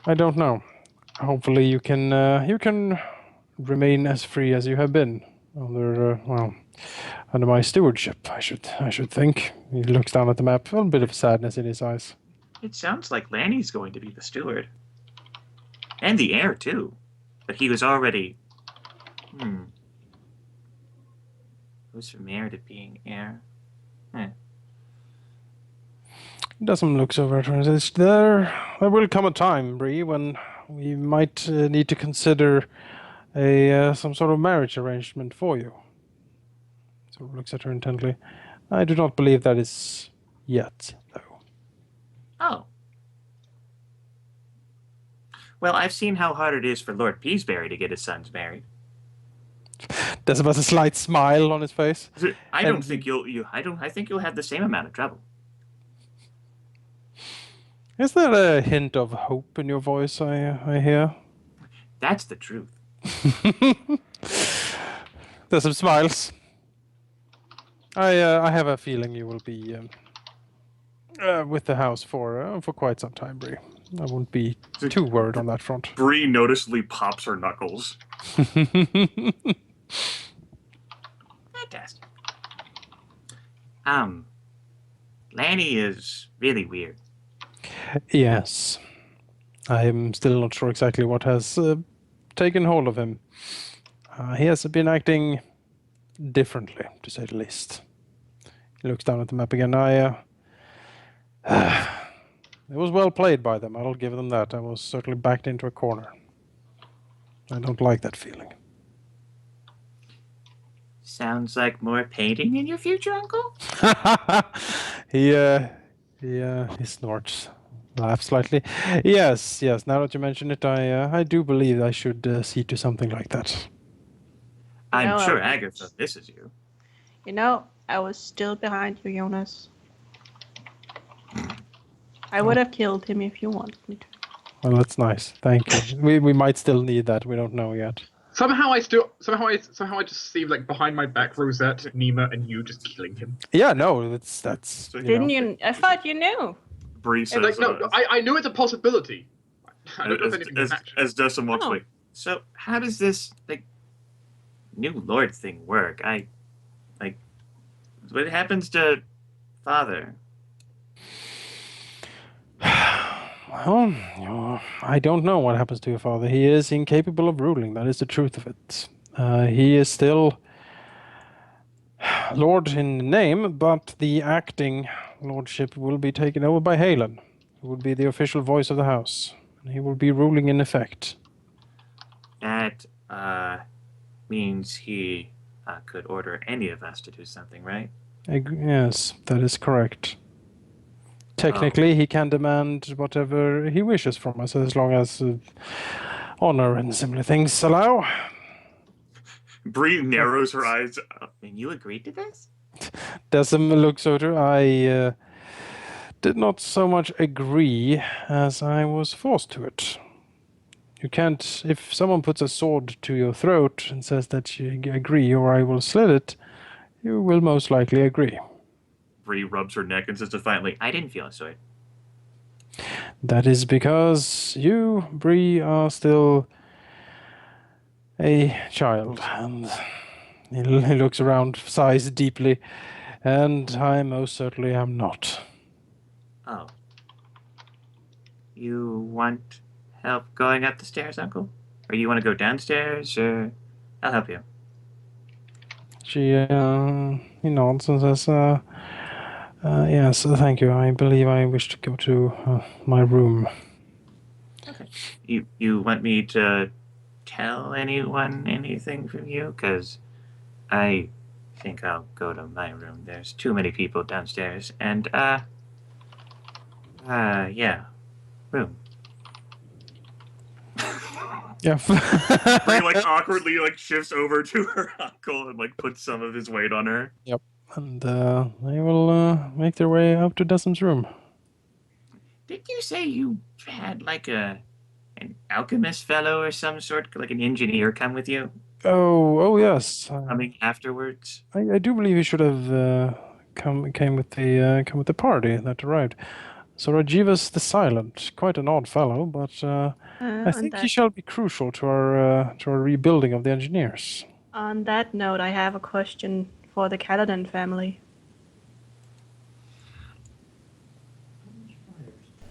I don't know. Hopefully you can remain as free as you have been under my stewardship. I should think. He looks down at the map, a little bit of sadness in his eyes. It sounds like Lanny's going to be the steward. And the heir, too. But he was already... Goes from heir to being heir. Doesn't look so veteran. There will come a time, Bree, when we might need to consider some sort of marriage arrangement for you. So he looks at her intently. I do not believe that is yet, though. Oh. Well, I've seen how hard it is for Lord Peaseberry to get his sons married. There's about a slight smile on his face. I don't think I think you'll have the same amount of trouble. Is there a hint of hope in your voice I hear? That's the truth. There's some smiles. I have a feeling you will be with the house for quite some time, Bree. I won't be too worried on that front. Bree noticeably pops her knuckles. Fantastic. Lanny is really weird. Yes. I am still not sure exactly what has taken hold of him. He has been acting differently, to say the least. He looks down at the map again. It was well played by them, I'll give them that. I was certainly backed into a corner. I don't like that feeling. Sounds like more painting in your future, Uncle? He snorts, laughs slightly. Yes. Now that you mention it, I do believe I should see to something like that. I'm sure Agatha misses you. You know, I was still behind you, Jonas. I would have killed him if you wanted me to. Well, that's nice. Thank you. We might still need that. We don't know yet. Somehow I just see like behind my back Rosette, Nima, and you just killing him. Yeah, no, that's. Didn't you? I thought you knew. Bree says, like, no, I knew it's a possibility. I don't know if anything as Decim walks away. So how does this new Lord thing work? What happens to Father? Well, I don't know what happens to your father. He is incapable of ruling. That is the truth of it. He is still Lord in name, but the acting lordship will be taken over by Halen, who will be the official voice of the house. And he will be ruling in effect. That means he could order any of us to do something, right? Yes, that is correct. Technically, he can demand whatever he wishes from us, as long as honor and similar things allow. Bree narrows her eyes. And you agreed to this? Decim looks at her. I did not so much agree as I was forced to it. You can't, if someone puts a sword to your throat and says that you agree or I will slit it, you will most likely agree. Bree rubs her neck and says defiantly, I didn't feel a sword. That is because you, Bree, are still a child. And he looks around, sighs deeply, and I most certainly am not. Oh. You want help going up the stairs, Uncle? Or you want to go downstairs, or I'll help you. She nods and says, yes, thank you. I believe I wish to go to my room. Okay. You want me to tell anyone anything from you? Because I think I'll go to my room. There's too many people downstairs. And, yeah. Room. Yeah. Bree, awkwardly, shifts over to her uncle and, puts some of his weight on her. Yep. And they will make their way up to Decim's room. Did you say you had, an alchemist fellow or some sort, an engineer come with you? Oh, yes. Coming afterwards? I do believe he should have came with the party that arrived. So Rajivas the Silent, quite an odd fellow, but I On think he that, shall be crucial to our rebuilding of the engineers. on that note, I have a question for the Caladan family.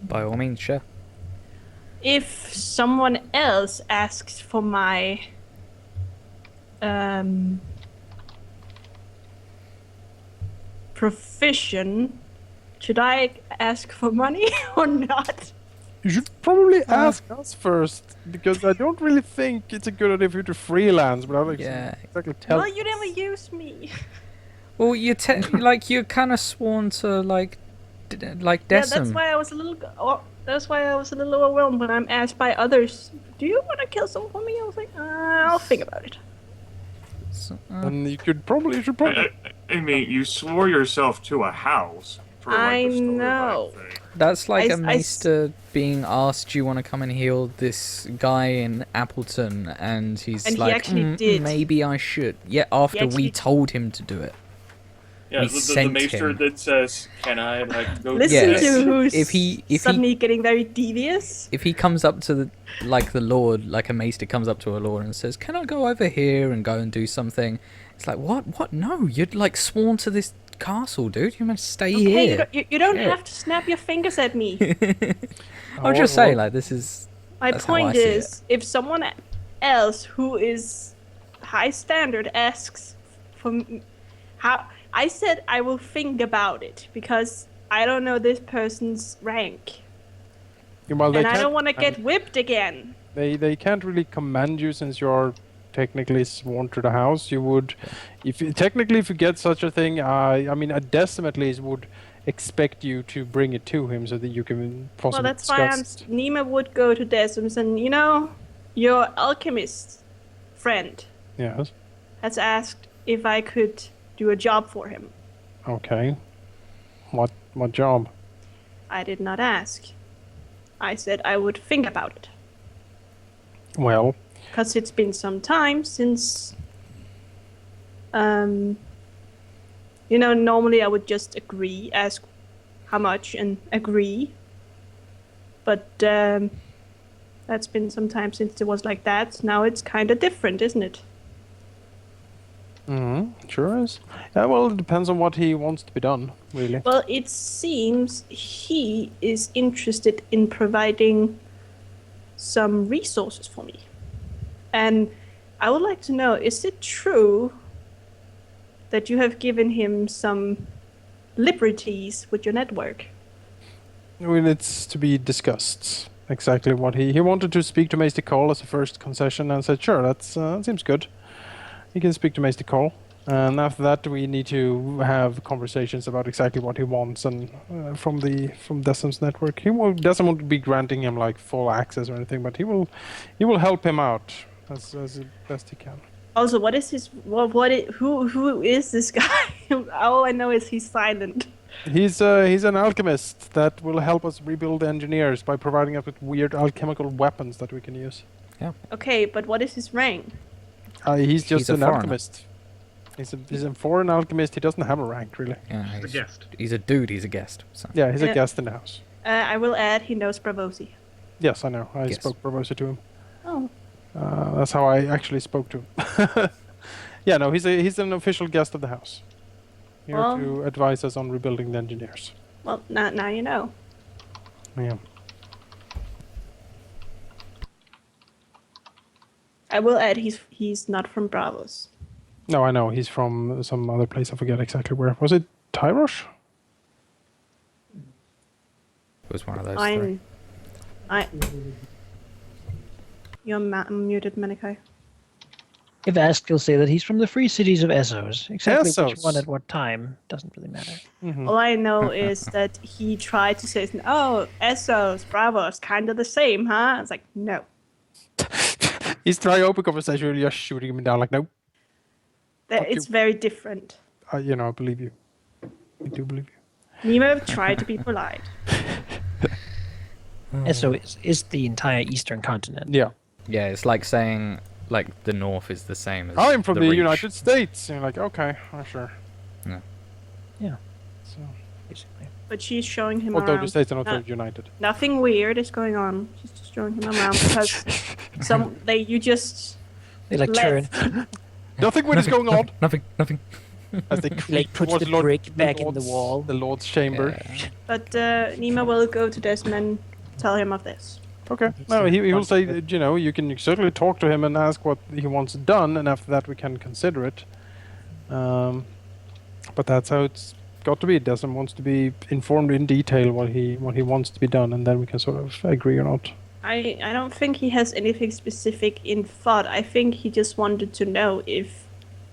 By all means, sure. If someone else asks for my profession, should I ask for money or not? You should probably ask us first, because I don't really think it's a good idea for you to freelance without exactly telling. Well, you never use me. Well, you're kind of sworn to like Yeah, Decim. that's why I was a little. That's why I was a little overwhelmed when I'm asked by others. Do you want to kill someone for me? I was like, I'll think about it. So, And you should probably. I mean, you swore yourself to a house. For, like, I the storyline know. thing. that's like I- a maester being asked, "Do you want to come and heal this guy in Appleton?" And he's And he like, actually did. "Maybe I should." Yeah, after we actually- told him to do it. Yeah, We the sent maester him. then says, "Can I go Listen do Yes. to this?" who's If he- suddenly getting very devious. If he comes up to the lord, like a maester comes up to a lord and says, "Can I go over here and go and do something?" It's like, what? No, you'd like sworn to this castle, dude. You're meant to stay Okay, here. you don't Shit. have to snap your fingers at me. I was just saying, like, this is. My That's how I point see is, if someone else who is high standard asks for how, I said I will think about it because I don't know this person's rank, Well, they and I can't don't want to get command- whipped again. They can't really command you since you're technically sworn to the house. You would, if you get such a thing, I mean, a decim at least would expect you to bring it to him so that you can possibly Well, that's why discuss. Nima would go to Decims, and your alchemist friend Yes. has asked if I could do a job for him. Okay. What job? I did not ask. I said I would think about it. Well, Because it's been some time since, normally I would just agree, ask how much and agree. But that's been some time since it was like that. Now it's kind of different, isn't it? sure is. Yeah, well, it depends on what he wants to be done, really. Well, it seems he is interested in providing some resources for me. And I would like to know, is it true that you have given him some liberties with your network? I mean, it's to be discussed exactly what he wanted to speak to Maester Cole as a first concession, and said, sure, that seems good. He can speak to Maester Cole, and after that we need to have conversations about exactly what he wants, and from Decim's network, Decim won't be granting him like full access or anything, but he will help him out as best he can. Also, what is his who is this guy? All I know is he's silent. He's an alchemist that will help us rebuild the engineers by providing us with weird alchemical weapons that we can use. Okay, but what is his rank? He's just a an foreigner. alchemist. He's a foreign alchemist. He doesn't have a rank, really. Yeah, The guest. he's a dude. He's a guest. So. Yeah, he's a Yeah. guest in the house. I will add he knows Bravosi. Yes, I know. I Yes. spoke Barbosa to him. Oh. That's how I actually spoke to him. Yeah, no, he's an official guest of the house. Here Well- to advise us on rebuilding the engineers. Well, now you know. Yeah. I will add he's not from Bravos. No, I know. He's from some other place. I forget exactly where. Was it Tyrosh? It was one of those three. You're muted, Manikai. If asked, he'll say that he's from the free cities of Essos. Exactly which Essos. one at what time doesn't really matter. All I know is that he tried to say, "Oh, Essos, Bravos, kind of the same, huh?" It's like, no. He's trying open conversation. You're just shooting him down like, nope. Fuck It's you. very different. I believe you. I do believe you. Nemo tried to be polite. Essos is the entire eastern continent. Yeah. Yeah, it's like saying like the north is the same as I'm from the Reach. United States. And you're like, okay, sure. Yeah. Yeah, So, basically. But she's showing him Although around. the states are not No- united. Nothing weird is going on. She's just showing him around because you just They like turn. left. Nothing weird is going on. Nothing. As they He creep like puts towards the Lord, brick back in the Lord's- wall. The Lord's chamber. But Nima will go to Desmond, tell him of this. Okay. No, he will say, that, you know, you can certainly talk to him and ask what he wants done, and after that we can consider it. But that's how it's got to be. Desmond wants to be informed in detail what he wants to be done, and then we can sort of agree or not. I don't think he has anything specific in thought. I think he just wanted to know if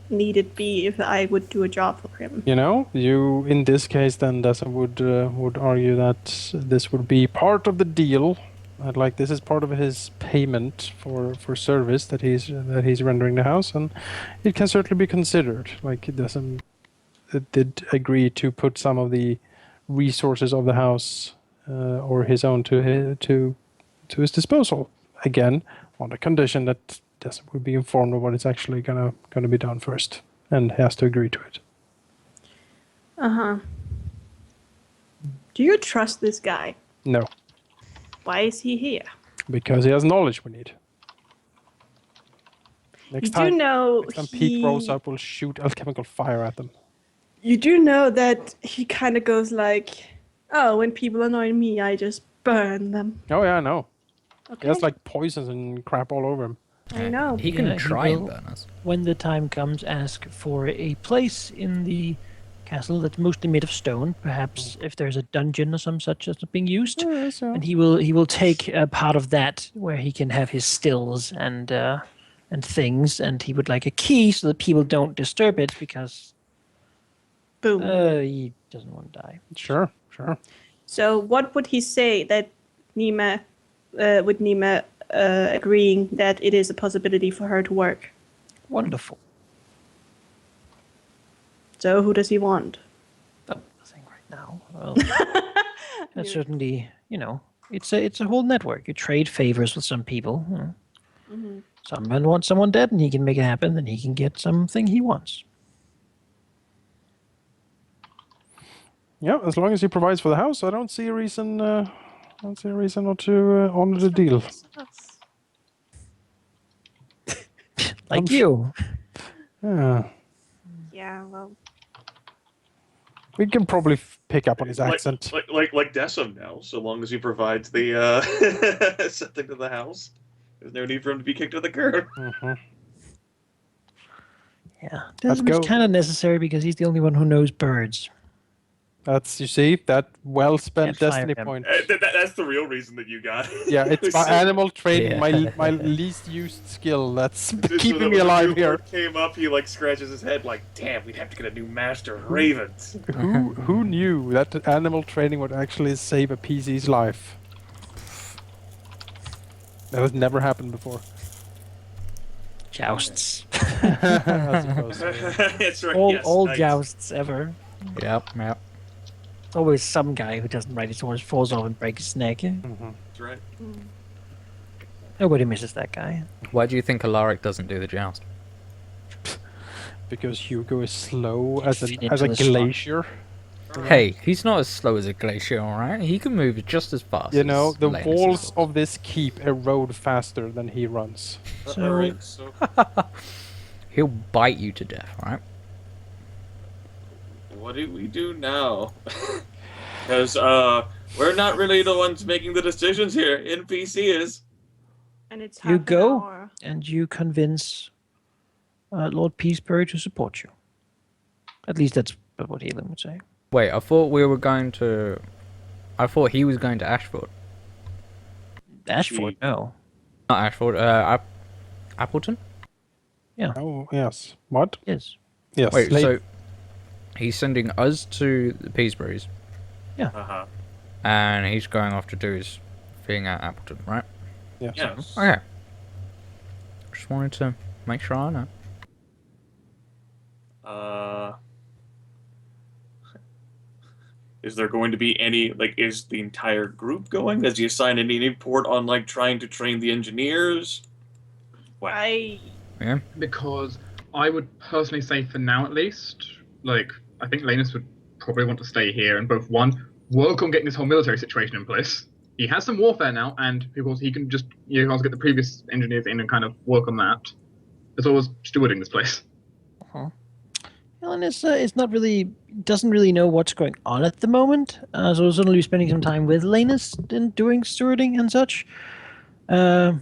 needed be if I would do a job for him. You know, you in this case then Desmond would argue that this would be part of the deal. Like this is part of his payment for service that he's rendering the house, and it can certainly be considered. Like it did agree to put some of the resources of the house or his own to his disposal. Again, on the condition that Desmond would be informed of what is actually gonna be done first, and has to agree to it. Do you trust this guy? No, Why is he here? because he has knowledge we need. Next You time, do know next time Pete rolls up, we'll shoot alchemical fire at them. You do know that he kind of goes like, "Oh, when people annoy me, I just burn them." Oh yeah, I know. Okay, He has like poisons and crap all over him. I know. He can Yeah, he try and will. burn us. When the time comes, ask for a place in the castle that's mostly made of stone. Perhaps if there's a dungeon or some such that's not being used, and he will take a part of that where he can have his stills and things, and he would like a key so that people don't disturb it because Boom. he doesn't want to die. Sure. So, what would he say that Nima, with Nima agreeing that it is a possibility for her to work? Wonderful. So, who does he want? Oh, nothing right now. Well, that's certainly, it's a whole network. You trade favors with some people. Someone wants someone dead, and he can make it happen. Then he can get something he wants. Yeah, as long as he provides for the house, I don't see a reason. Not to honor the deal. Like you. Yeah, Yeah, well, we can probably pick up on his accent. Like Decim now, so long as he provides the something to the house. There's no need for him to be kicked to the curb. Yeah. Let's It's go. kind of necessary because he's the only one who knows birds. That's you see that well spent Can't fire destiny him. point. That's the real reason that you got it. Yeah, it's my animal training, Yeah. my least used skill that's So that keeping when me the alive new here. lord came up, he like scratches his head like, damn, we'd have to get a new master of ravens. Who knew that animal training would actually save a PC's life? That has never happened before. Jousts. I suppose. That's right. all yes, all nice. jousts ever. Yep. It's always some guy who doesn't ride his horse, falls off and breaks his neck. That's right. Nobody misses that guy. Why do you think Alaric doesn't do the joust? Because Hugo is slow as a Fit as a into the slot. glacier. Hey, he's not as slow as a glacier, alright? He can move just as fast. You know, as the Lanus walls is. of this keep erode faster than he runs. So- Alright, so He'll bite you to death, alright? what do we do now? Because we're not really the ones making the decisions here. NPC is. and it's You half an go? hour. And you convince Lord Peaceberry to support you. At least that's what Helen would say. Wait, I thought he was going to Ashford. Ashford, no. Not Ashford, Appleton? Oh yes. What? Yes. Yes. Wait, late- so he's sending us to the Peaceberries, Uh-huh. and he's going off to do his thing at Appleton, right? yes. Yes. Okay. Just wanted to make sure I know. Is there going to be any, is the entire group going? Does he assign any report on, trying to train the engineers? What? I Yeah. Because I would personally say, for now at least, I think Lanus would probably want to stay here and both, one, work on getting this whole military situation in place. He has some warfare now, and because he can just also get the previous engineers in and kind of work on that, as well as stewarding this place. Helen is not really doesn't really know what's going on at the moment, so we'll certainly be spending some time with Lanus in doing stewarding and such. But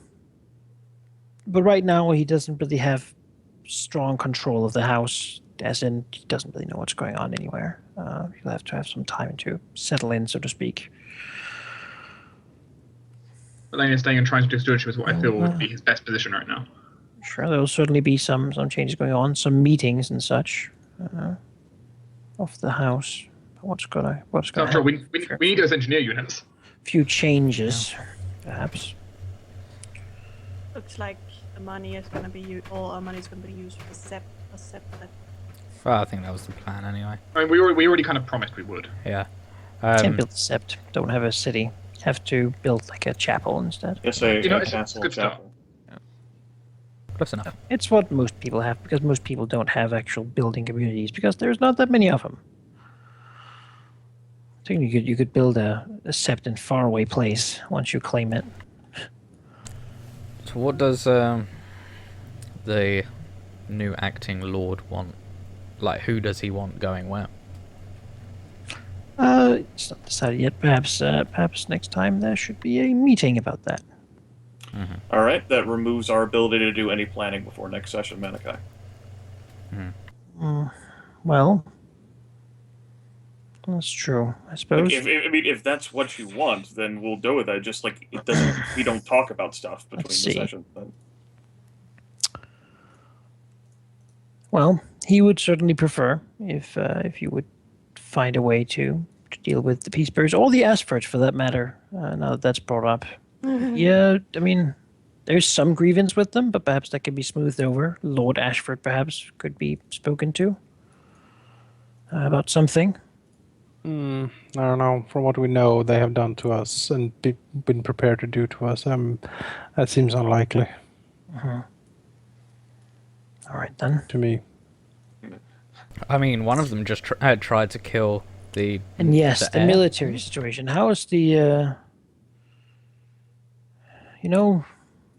right now he doesn't really have strong control of the house, as in he doesn't really know what's going on anywhere. He'll have to have some time to settle in, so to speak. Elena staying and trying to do stewardship is what I feel would be his best position right now. Sure, there will certainly be some changes going on, some meetings and such of the house. What's going So after all, we need those engineer units. Few changes, perhaps. Looks like the money is going to be all our money is going to be used for a sept that. Well, I think that was the plan anyway. I mean, we already kind of promised we would. Yeah. Can't build a sept. Don't have a city. Have to build like a chapel instead. Yes, You know, a it's castle good stuff. chapel. Close enough. It's what most people have, because most people don't have actual building communities, because there's not that many of them. I think you could build a sept in faraway place once you claim it. So what does the new acting lord want? Like, who does he want going where? It's not decided yet. Perhaps next time there should be a meeting about that. All right, that removes our ability to do any planning before next session, Manikai. Well, that's true, I suppose. Like, if that's what you want, then we'll go with that. Just like it doesn't, we don't talk about stuff between the sessions. But... Well, he would certainly prefer if you would find a way to deal with the peace bearers or the Asperts, for that matter. Now that that's brought up, yeah, I mean, there's some grievance with them, but perhaps that could be smoothed over. Lord Ashford perhaps could be spoken to about something. I don't know. From what we know, they have done to us and been prepared to do to us. That seems unlikely. All right then. To me. I mean, one of them just tried to kill the. And yes, the heir. military situation. How is the?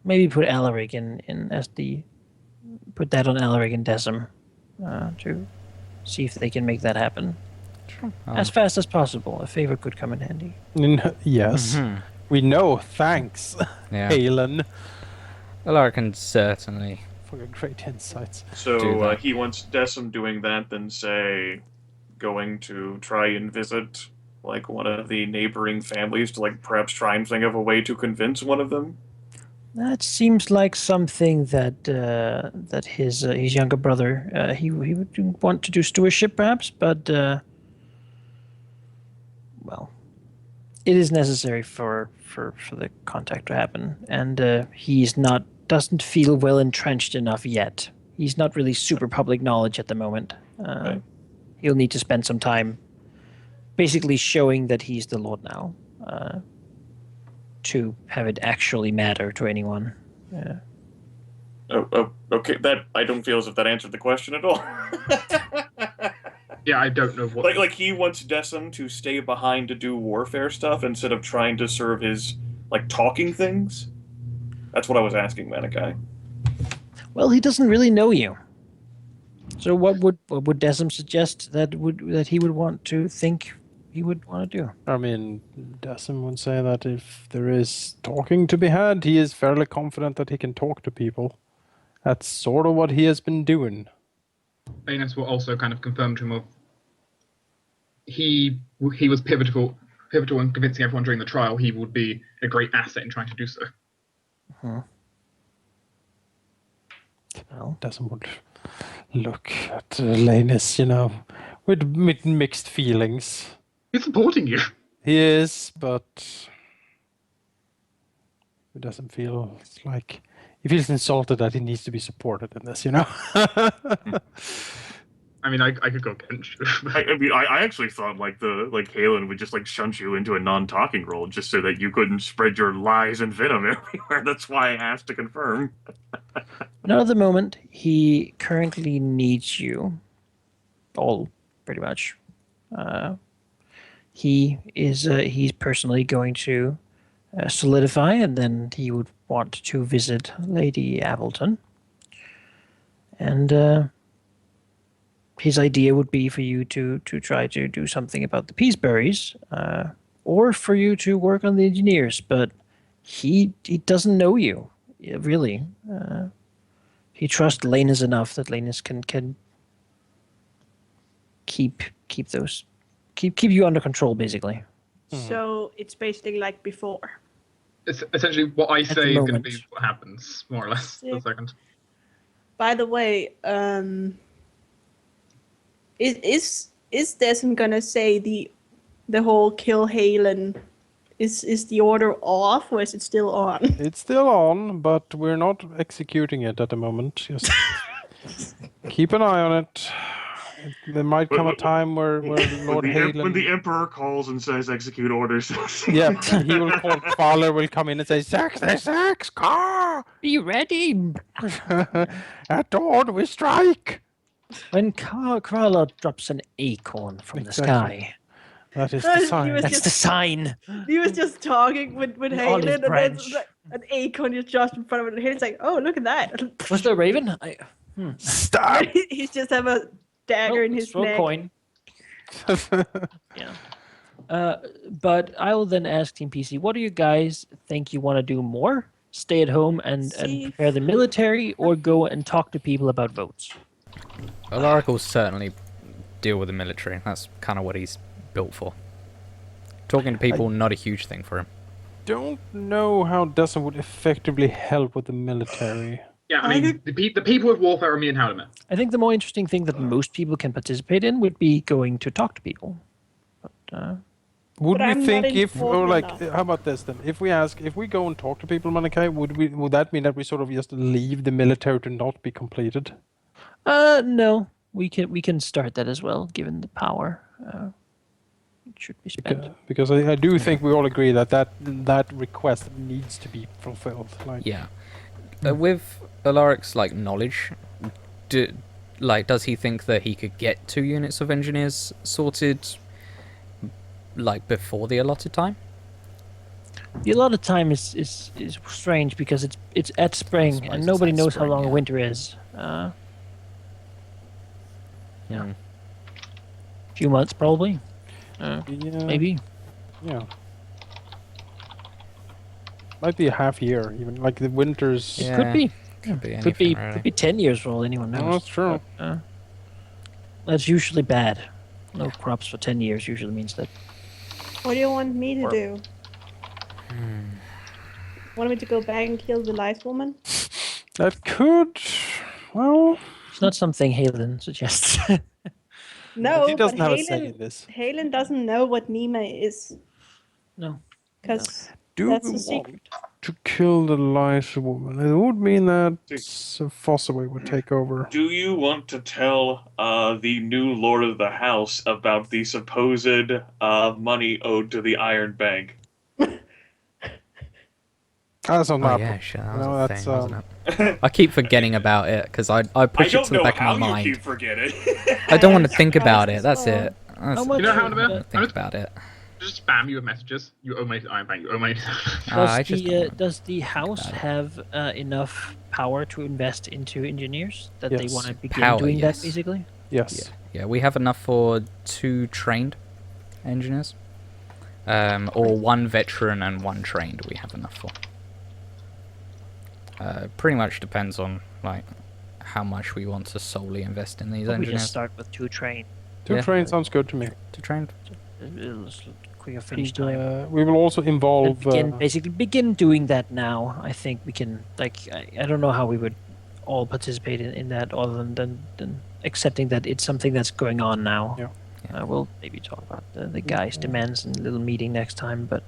Maybe put Alaric in as the. Put that on Alaric and Decim, to see if they can make that happen as fast as possible. A favor could come in handy. Yes, we know. Thanks, Yeah. Halen, Alaric can certainly. for your great insights. Do So that. he wants Decim doing that, then say going to try and visit like one of the neighboring families to like perhaps try and think of a way to convince one of them. That seems like something that his younger brother he would want to do stewardship, perhaps, but well, it is necessary for the contact to happen, and he's doesn't feel well entrenched enough yet. He's not really super public knowledge at the moment. Right. He'll need to spend some time, basically showing that he's the Lord now. To have it actually matter to anyone. Yeah. Oh, okay. That I don't feel as if that answered the question at all. Yeah, I don't know what. like he wants Decim to stay behind to do warfare stuff instead of trying to serve his like talking things. That's what I was asking, Manikai. Well, he doesn't really know you. So what would Decim suggest that he would want to think he would want to do? I mean, Decim would say that if there is talking to be had, he is fairly confident that he can talk to people. That's sort of what he has been doing. Lanus will also kind of confirm to him of he was pivotal in convincing everyone during the trial. He would be a great asset in trying to do so. Well, Decim would look at Lanus, with mixed feelings. He's supporting you. He is, but it doesn't feel like he feels insulted that he needs to be supported in this, I mean, I could go against you. I actually thought like Halen would just like shunt you into a non-talking role just so that you couldn't spread your lies and venom everywhere. That's why I asked to confirm. not at the moment. He currently needs you all, pretty much. he's personally going to solidify, and then he would want to visit Lady Appleton. And his idea would be for you to try to do something about the Peaceberries, or for you to work on the engineers. But he doesn't know you, really. He trusts Lanus enough that Lanus can keep you under control, basically. So it's basically like before. It's essentially what I the say is going to moment. be what happens, more or less. For a second. By the way, is Desmond gonna say the whole kill Halen? Is the order off, or is it still on? It's still on, but we're not executing it at the moment. Just keep an eye on it. There might come a time where Lord Halen... When the Emperor calls and says execute orders. Yeah, he will call. Father will come in and say, "Sex, the sex, car! Be ready At dawn we strike!" when Krala drops an acorn from the Exactly. sky. That is He the sign. was That's the sign. He was just talking with An Halen, olive and then branch. like, an acorn is just in front of it, and Halen's like, "Oh, look at that!" Was there a raven? Stop! He's just have a dagger in his throw a neck. coin. Yeah. But I will then ask Team PC, what do you guys think you want to do more? Stay at home and See- prepare the military, or go and talk to people about votes? Alaric will certainly deal with the military. That's kind of what he's built for. Talking to people, not a huge thing for him. Don't know how Desmond would effectively help with the military. Yeah, I mean, the people with warfare are me and Halldamir. I think the more interesting thing that most people can participate in would be going to talk to people. But, Would But we I'm not think if, or informed like, enough. how about this then? If we go and talk to people, Malachi, would that mean that we sort of just leave the military to not be completed? no, we can start that as well, given the power. It should be spent. Because I do think we all agree that request needs to be fulfilled. Like, Yeah. With Alaric's like knowledge, does he think that he could get 2 units of engineers sorted like before the allotted time? The allotted time is strange because it's at spring, suppose and it's nobody at knows how spring, long yeah. winter is. Yeah. Few months probably, yeah, maybe. Yeah. Might be a half year, even like the winters. Yeah. Could be. Could be Could be. anything, really. Could be 10 years for all anyone knows. No, that's true. That's usually bad. No crops for 10 years usually means that. What do you want me to Or- do? Want me to go back and kill the lice woman? That could. Well, It's not something Halen suggests. No, he doesn't but have a say in this. Halen doesn't know what Nima is, No. because Do that's we a secret. want to kill the lice woman? It would mean that Fossaway would take over. Do you want to tell the new Lord of the House about the supposed money owed to the Iron Bank? That's not Oh my yeah, sure. That No, was a that's, thing, wasn't it? I keep forgetting about it because I I push it don't to the know back of how my you mind. keep forgetting. I don't want to I'm think about surprised it. as That's well. it. That's much- You know, I Halldamir, don't think about it. just spam you with messages. You owe money to Iron Bank. You owe money. I just don't want- Does the house have enough power to invest into engineers that they Yes. want to begin Power, doing yes. that basically? Yes. Yeah, we have enough for 2 trained engineers, or 1 veteran and 1 trained. We have enough for. Pretty much depends on like how much we want to solely invest in these Or we engineers. just start with 2 train. Two Yeah. trains sounds good to me. 2 trained. It'll quicker finish And, time. we will also And involve. begin doing that now. I think we can I don't know how we would all participate in that other than accepting that it's something that's going on now. Yeah. We'll maybe talk about the guy's demands in a little meeting next time, but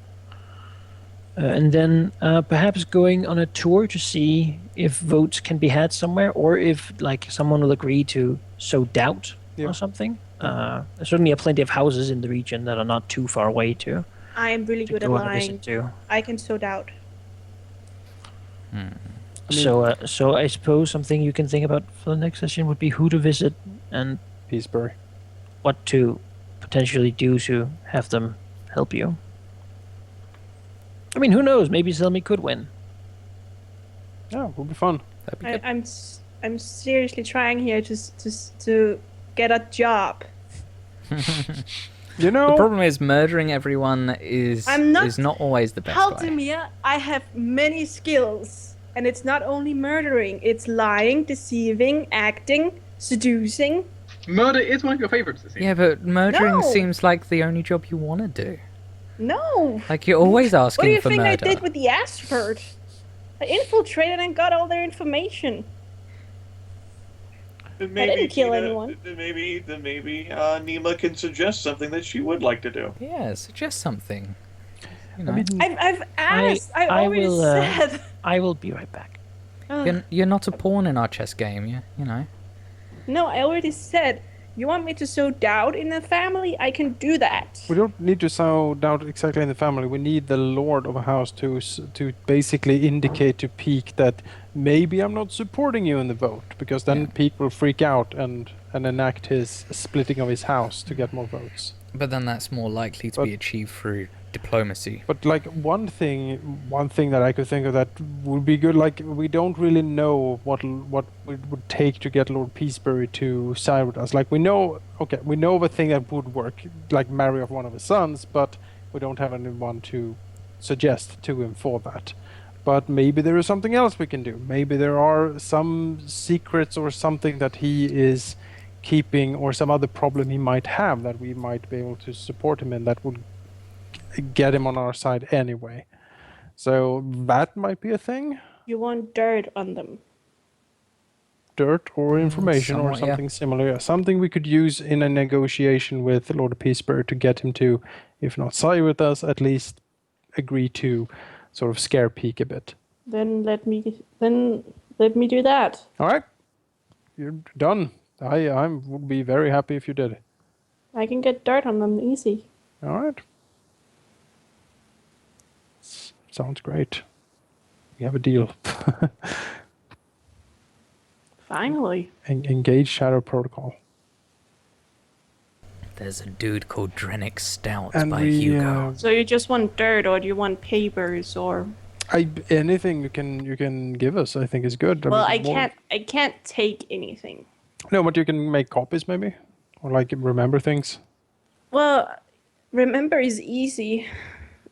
and then perhaps going on a tour to see if votes can be had somewhere, or if like someone will agree to sow doubt Yeah. or something. There certainly are plenty of houses in the region that are not too far away to I am really good at go on a lying. visit to. I can sort out. So I suppose something you can think about for the next session would be who to visit and Peaceberry. what to potentially do to have them help you. I mean, who knows? Maybe Selmy could win. Yeah, it would be fun. That'd be good. I'm seriously trying here to get a job. You know, The problem is murdering everyone is not always the best way. Halldamir, I have many skills. And it's not only murdering, it's lying, deceiving, acting, seducing. Murder is one of your favorites, it seems. Yeah, but murdering No. seems like the only job you want to do. No. Like, you're always What do asking you for think murder. I did with the Ashford? I infiltrated and got all their information. Then didn't kill Nina- anyone. Then maybe Nima can suggest something that she would like to do. Yeah, suggest something. You know, I've asked. I already will, said. I will be right back. you're not a pawn in our chess game, you know. No, I already said. You want me to sow doubt in the family? I can do that. we don't need to sow doubt exactly in the family. We need the lord of a house to basically indicate to Peak that maybe I'm not supporting you in the vote, because then Yeah. Peak will freak out and enact his splitting of his house to get more votes. But then that's more likely to But- be achieved through diplomacy. But like one thing that I could think of that would be good. Like, we don't really know what it would take to get Lord Peaceberry to side with us. Like, we know of a thing that would work, like marry off one of his sons, but we don't have anyone to suggest to him for that. But maybe there is something else we can do. Maybe there are some secrets or something that he is keeping, or some other problem he might have that we might be able to support him in, that would get him on our side anyway. So that might be a thing. You want dirt on them. Dirt or information or somewhat, yeah. something similar. Yeah, something we could use in a negotiation with Lord Peaceberry to get him to, if not side with us, at least agree to sort of scare Peak a bit. Then let me do that. All right, you're done. I would be very happy if you did. I can get dirt on them easy. All right. Sounds great. We have a deal. Finally. Engage Shadow Protocol. There's a dude called Drennick Stout And by we, Hugo. So you just want dirt, or do you want papers, or? anything you can give us, I think, is good. Well, I more- can't take anything. No, but you can make copies, maybe, or like remember things. Well, remember is easy,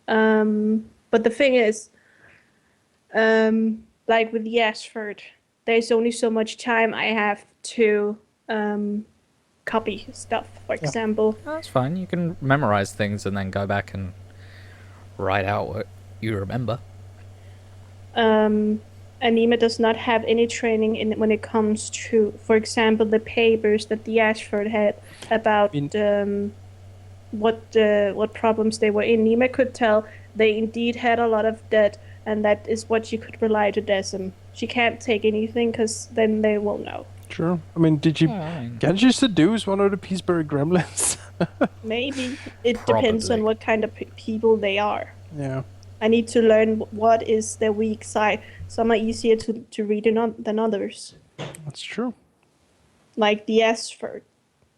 but the thing is, like with the Ashford, there's only so much time I have to copy stuff. For example, That's fine. You can memorize things and then go back and write out what you remember. Anima does not have any training in when it comes to, for example, the papers that the Ashford had about what problems they were in. Nima could tell they indeed had a lot of debt, and that is what she could rely to Decim. She can't take anything because then they will know. Sure. I mean, did you? Yeah, I mean- Can't you seduce one of the Peaceberry gremlins? Maybe it depends on Probably. what kind of people they are. Yeah. I need to learn what is their weak side. Some are easier to read than others, That's true. like the Ashford.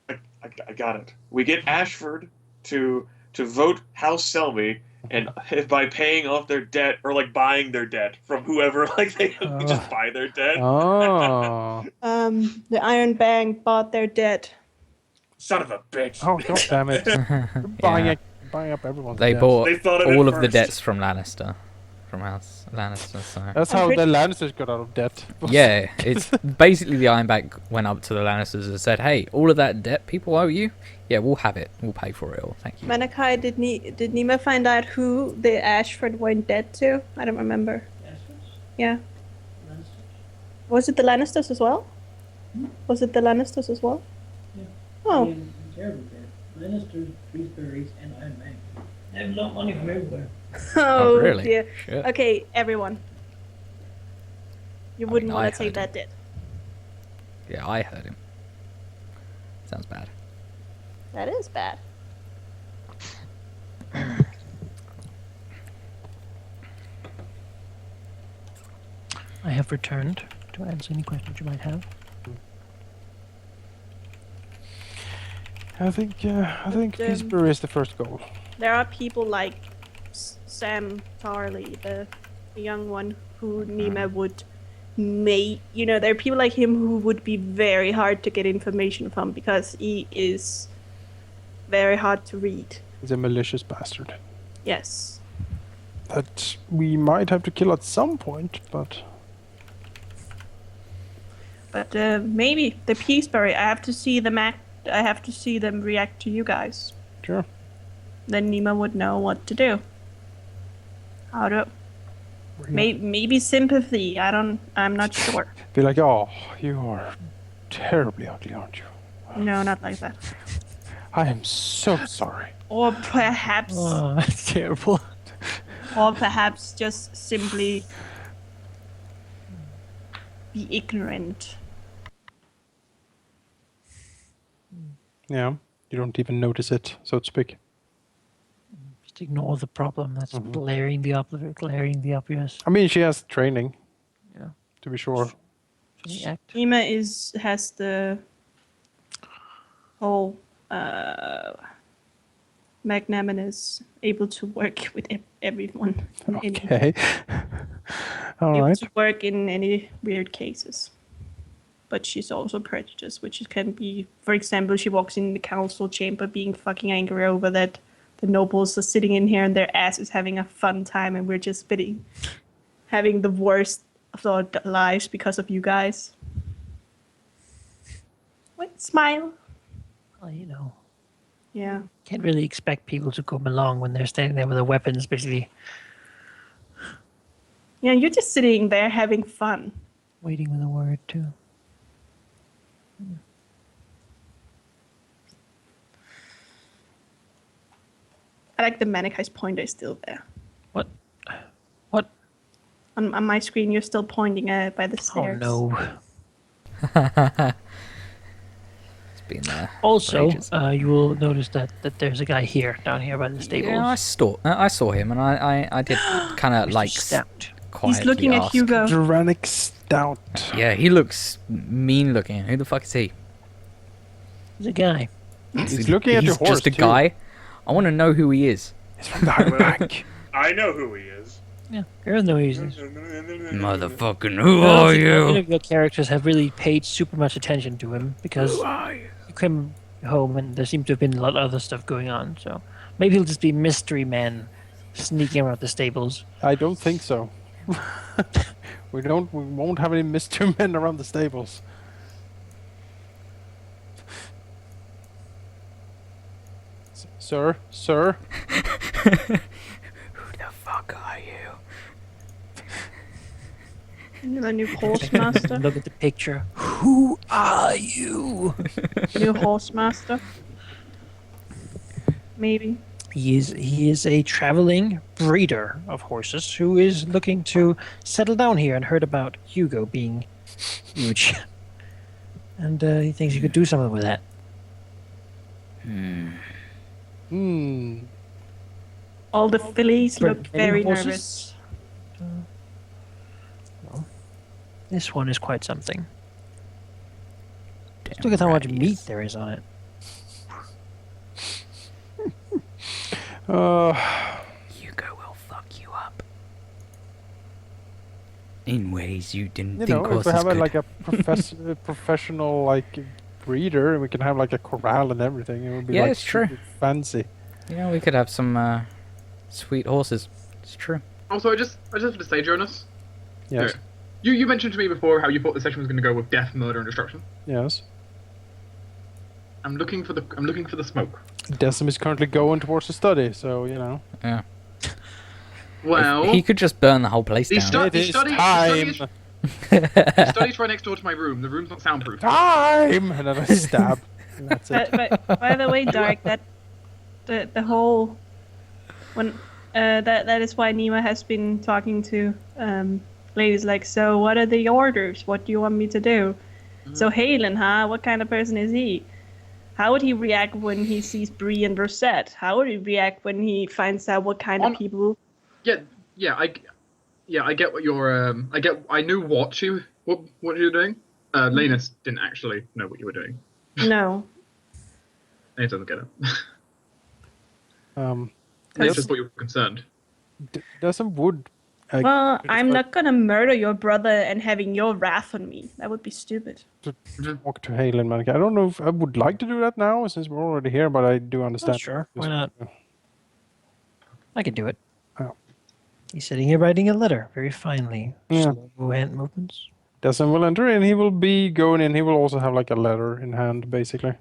I got it. We get Ashford to vote House Selby, and by paying off their debt, or like buying their debt from whoever, like they just buy their debt. Oh. The Iron Bank bought their debt. Son of a bitch. Oh, god damn it. Buying up everyone's They debts. bought They thought of it all of the first. debts from Lannister. From House Lannister, so... That's I'm how pretty- the Lannisters got out of debt. Yeah, it's basically the Iron Bank went up to the Lannisters and said, hey, all of that debt people owe you, yeah, we'll have it. We'll pay for it all. Thank you. Malachi, did Nima find out who the Ashford were in debt to? I don't remember. Yeah. Was it the Lannisters as well? Was it the Lannisters as well? Yeah. Oh, Terrible debt. Lannisters, Peaceberries, and Iron Bank. They have lot money from everywhere. oh really? dear. Shit. Okay, everyone. You wouldn't mean, I want to take heard that debt. Yeah, I heard him. Sounds bad. That is bad. I have returned to answer any questions you might have. I think Peacebury is the first goal. There are people like Sam Tarley, the young one, who Nima would there are people like him who would be very hard to get information from because he is very hard to read. He's a malicious bastard. Yes. That we might have to kill at some point, but... But maybe the Peaceberry, I have to see them react to you guys. Sure. Then Nima would know what to do. How to... Maybe sympathy. I'm not sure. Be like, oh, you are terribly ugly, aren't you? No, not like that. I am so sorry. Or perhaps... Oh, that's terrible. Or perhaps just simply be ignorant. Yeah, you don't even notice it, so to speak. Just ignore the problem that's glaring the obvious. I mean, she has training. Yeah. To be sure. Nima has the whole magnanimous, able to work with everyone. Okay. All able right. to work in any weird cases. But she's also prejudiced, which can be, for example, she walks in the council chamber being fucking angry over that the nobles are sitting in here and their ass is having a fun time and we're just having the worst of our lives because of you guys. Wait, smile. Well, you know. Yeah. Can't really expect people to come along when they're standing there with their weapons, basically. Yeah, you're just sitting there having fun. Waiting with a word, too. I like the Manakai's pointer is still there. What? What? On my screen, you're still pointing at it by the stairs. Oh, no. It's been there. Also, you will notice that there's a guy down here by the stables. Yeah, I saw him, and I did kind of like Stout. quietly He's looking at ask. Hugo. Duranic Stout. Yeah, he looks mean looking. Who the fuck is he? He's a guy. He's looking at your He's horse, just a too. guy. I want to know who he is. He's from the hard back. I know who he is. Yeah, there's no reason. Motherfucking, who I don't are think None you? of your characters have really paid super much attention to him because you came home and there seemed to have been a lot of other stuff going on. So maybe he'll just be mystery man sneaking around the stables. I don't think so. We won't have any mystery men around the stables. Sir? Who the fuck are you? The new horse master. Look at the picture. Who are you? New horse master. Maybe. He is a traveling breeder of horses who is looking to settle down here and heard about Hugo being huge. And he thinks you could do something with that. All the fillies For look very any horses? nervous. Well, this one is quite something. Just look at how much meat there is on it. Hugo will fuck you up. In ways you didn't You think know, was if we as have good. like a professional like breeder, and we can have like a corral and everything, it would be Yeah, like it's true. super fancy. Yeah, we could have some sweet horses. It's true. Also, I just have to say, Jonas. Yes. You mentioned to me before how you thought the session was going to go with death, murder, and destruction. Yes. I'm looking for the smoke. Decim is currently going towards the study, so you know. Yeah. Well, If he could just burn the whole place the down. stu- It the is study, time. the study's right next door to my room. The room's not soundproof. Time, and then I stab. And that's it. But by the way, Dark, that the whole when that is why Nima has been talking to ladies like, so what are the orders? What do you want me to do? So Halen, huh? What kind of person is he? How would he react when he sees Bree and Rosette? How would he react when he finds out what kind of people? I get what you're. I knew what you were doing. Lanus didn't actually know what you were doing. No. And he doesn't get it. Um, I yes, just thought you were concerned. there's some wood. Well, I'm not gonna murder your brother and having your wrath on me. That would be stupid. To talk to Hale and Monica. I don't know if I would like to do that now since we're already here, but I do understand. Sure, why Just- not? I can do it. Oh. He's sitting here writing a letter very finely. Yeah. Slow hand movements. Desmond will enter and he will be going in. He will also have like a letter in hand, basically.